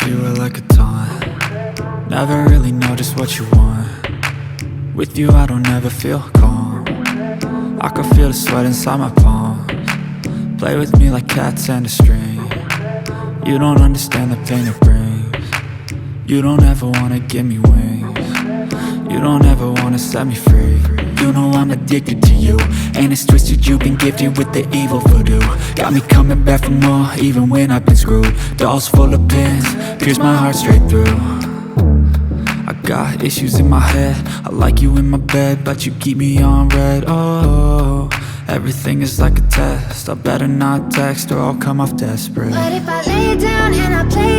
you were like a taunt. Never really know just what you want. With you I don't ever feel calm. I can feel the sweat inside my palms. Play with me like cats and a string. You don't understand the pain it brings. You don't ever wanna give me wings. You don't ever wanna set me free. You know I'm addicted to you, and it's twisted, you've been gifted with the evil voodoo. Got me coming back for more, even when I've been screwed. Dolls full of pins, pierce my heart straight through. I got issues in my head, I like you in my bed, but you keep me on red. Oh, everything is like a test, I better not text or I'll come off desperate. But if I lay down and I play